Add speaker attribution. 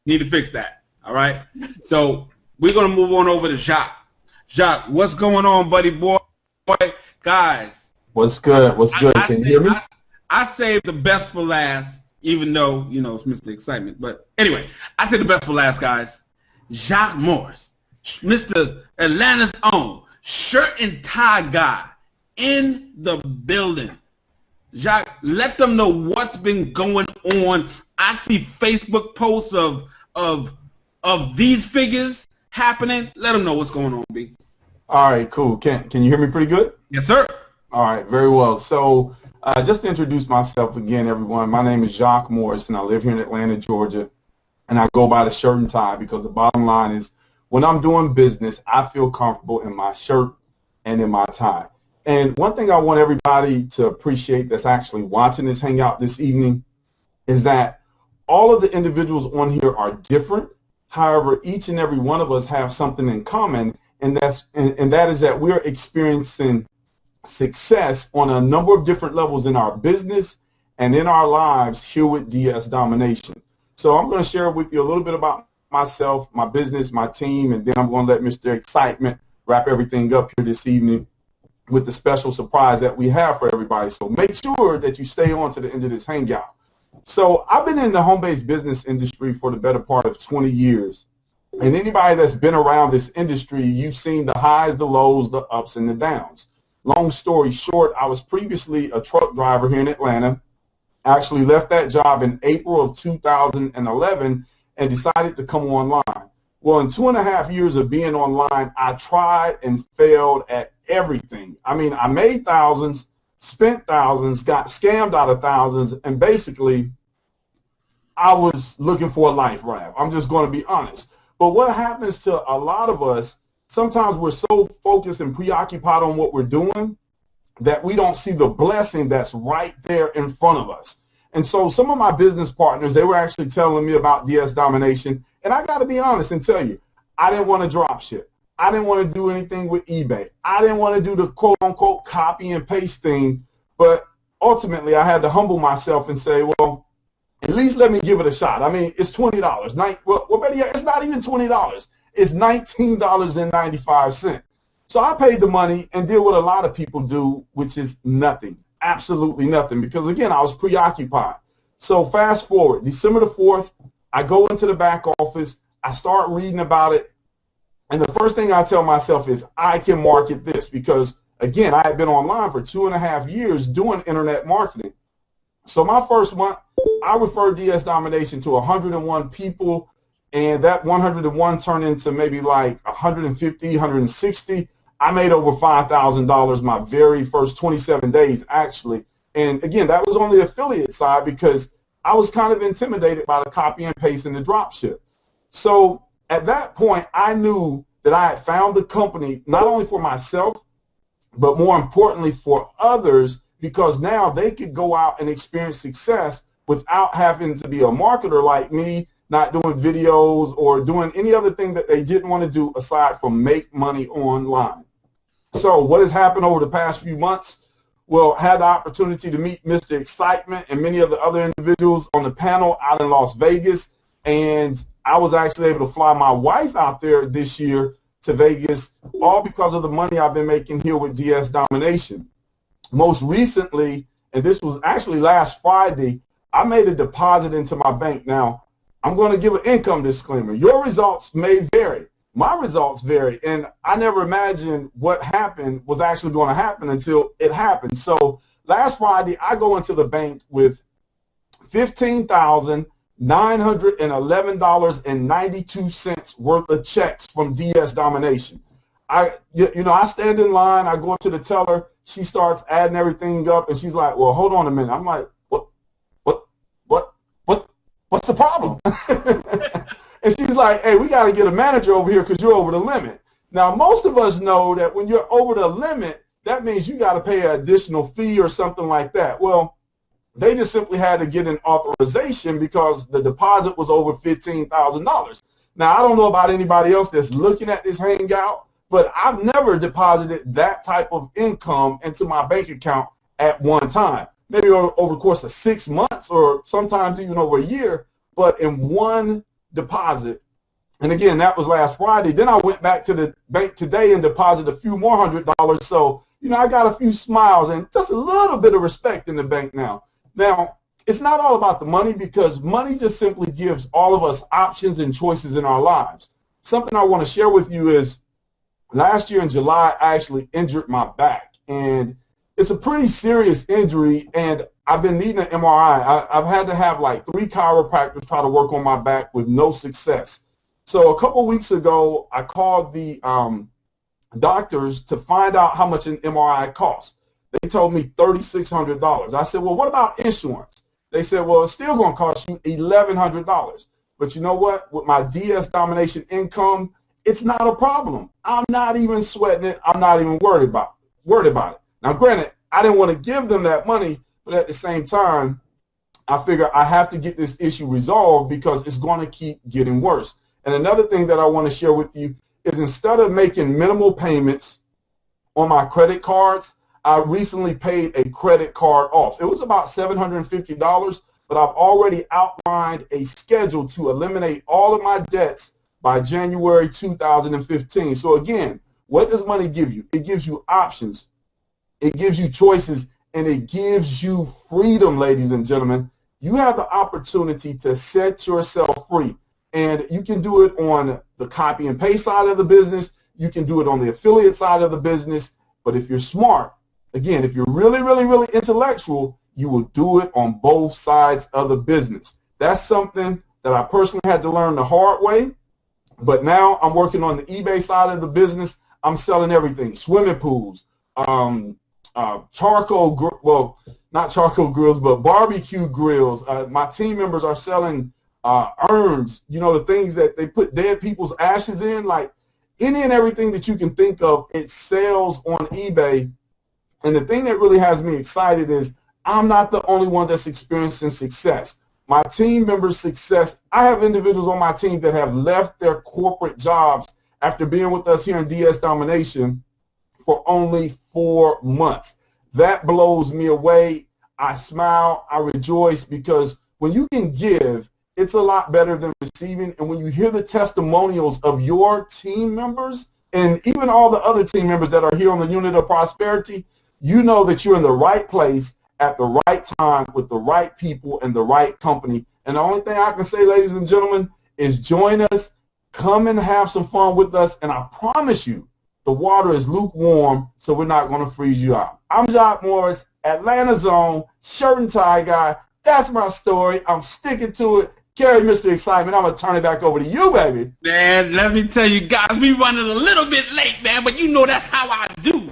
Speaker 1: Need to fix that. All right. So we're gonna move on over to Jacque. Jacque, what's going on, buddy boy? Guys.
Speaker 2: What's good? What's good? Can you hear me?
Speaker 1: I saved the best for last, even though, you know, it's Mr. Excitement. But anyway, I saved the best for last, guys. Jacque Morris, Mr. Atlanta's own shirt and tie guy in the building. Jacque, let them know what's been going on. I see Facebook posts of these figures happening. Let them know what's going on, B.
Speaker 2: All right, cool. Can you hear me pretty good?
Speaker 1: Yes, sir.
Speaker 2: All right, very well. So just to introduce myself again, everyone, my name is Jacque Morris, and I live here in Atlanta, Georgia, and I go by the shirt and tie because the bottom line is when I'm doing business, I feel comfortable in my shirt and in my tie. And one thing I want everybody to appreciate that's actually watching this Hangout this evening is that all of the individuals on here are different. However, each and every one of us have something in common, and that is that we're experiencing success on a number of different levels in our business and in our lives here with DS Domination. So I'm going to share with you a little bit about myself, my business, my team, and then I'm going to let Mr. Excitement wrap everything up here this evening with the special surprise that we have for everybody. So make sure that you stay on to the end of this Hangout. So I've been in the home-based business industry for the better part of 20 years. And anybody that's been around this industry, you've seen the highs, the lows, the ups, and the downs. Long story short, I was previously a truck driver here in Atlanta. I actually left that job in April of 2011 and decided to come online. Well, in 2.5 years of being online, I tried and failed at everything. I mean, I made thousands, spent thousands, got scammed out of thousands, and basically I was looking for a life raft. I'm just going to be honest. But what happens to a lot of us, sometimes we're so focused and preoccupied on what we're doing that we don't see the blessing that's right there in front of us. And so some of my business partners, they were actually telling me about DS Domination, and I got to be honest and tell you, I didn't want to drop ship. I didn't want to do anything with eBay. I didn't want to do the quote-unquote copy and paste thing, but ultimately I had to humble myself and say, well, at least let me give it a shot. I mean, it's $20. Well, better yet, it's not even $20. It's $19.95. So I paid the money and did what a lot of people do, which is nothing, absolutely nothing, because, again, I was preoccupied. So fast forward, December the 4th, I go into the back office. I start reading about it. And the first thing I tell myself is I can market this because, again, I had been online for 2.5 years doing internet marketing. So my first month, I referred DS Domination to 101 people, and that 101 turned into maybe like 150, 160. I made over $5,000 my very first 27 days, actually. And, again, that was on the affiliate side because I was kind of intimidated by the copy and paste and the drop ship. So at that point, I knew that I had found the company not only for myself, but more importantly for others, because now they could go out and experience success without having to be a marketer like me, not doing videos or doing any other thing that they didn't want to do aside from make money online. So what has happened over the past few months? Well, I had the opportunity to meet Mr. Excitement and many of the other individuals on the panel out in Las Vegas, and I was actually able to fly my wife out there this year to Vegas, all because of the money I've been making here with DS Domination. Most recently, and this was actually last Friday, I made a deposit into my bank. Now, I'm going to give an income disclaimer. Your results may vary. My results vary, and I never imagined what happened was actually going to happen until it happened. So last Friday, I go into the bank with $15,911.92 worth of checks from DS Domination. I stand in line. I go up to the teller. She starts adding everything up, and she's like, "Well, hold on a minute." I'm like, "What's the problem?" And she's like, "Hey, we got to get a manager over here because you're over the limit." Now, most of us know that when you're over the limit, that means you got to pay an additional fee or something like that. Well, they just simply had to get an authorization because the deposit was over $15,000. Now, I don't know about anybody else that's looking at this Hangout, but I've never deposited that type of income into my bank account at one time. Maybe over the course of 6 months or sometimes even over a year, but in one deposit. And again, that was last Friday. Then I went back to the bank today and deposited a few more $100. So, you know, I got a few smiles and just a little bit of respect in the bank now. Now, it's not all about the money, because money just simply gives all of us options and choices in our lives. Something I want to share with you is last year in July, I actually injured my back. And it's a pretty serious injury, and I've been needing an MRI. I've had to have like 3 chiropractors try to work on my back with no success. So a couple weeks ago, I called the doctors to find out how much an MRI costs. They told me $3,600. I said, well, what about insurance? They said, well, it's still going to cost you $1,100. But you know what? With my DS Domination income, it's not a problem. I'm not even sweating it. I'm not even worried about it. Now, granted, I didn't want to give them that money, but at the same time, I figure I have to get this issue resolved because it's going to keep getting worse. And another thing that I want to share with you is, instead of making minimal payments on my credit cards, I recently paid a credit card off. It was about $750, but I've already outlined a schedule to eliminate all of my debts by January 2015. So again, what does money give you? It gives you options. It gives you choices, and it gives you freedom, ladies and gentlemen. You have the opportunity to set yourself free, and you can do it on the copy and paste side of the business. You can do it on the affiliate side of the business. But if you're smart, again, if you're really, really, really intellectual, you will do it on both sides of the business. That's something that I personally had to learn the hard way. But now I'm working on the eBay side of the business. I'm selling everything: swimming pools, charcoal, well, not charcoal grills, but barbecue grills. My team members are selling urns, you know, the things that they put dead people's ashes in, like any and everything that you can think of, it sells on eBay. And the thing that really has me excited is I'm not the only one that's experiencing success. My team members' success, I have individuals on my team that have left their corporate jobs after being with us here in DS Domination for only 4 months. That blows me away. I smile, I rejoice, because when you can give, it's a lot better than receiving. And when you hear the testimonials of your team members, and even all the other team members that are here on the Unit of Prosperity, you know that you're in the right place at the right time with the right people and the right company. And the only thing I can say, ladies and gentlemen, is join us, come and have some fun with us, and I promise you, the water is lukewarm, so we're not going to freeze you out. I'm Jacque Morris, Atlanta Zone, shirt and tie guy. That's my story. I'm sticking to it. Carry Mr. Excitement. I'm going to turn it back over to you, baby.
Speaker 1: Man, let me tell you guys, we running a little bit late, man, but you know that's how I do.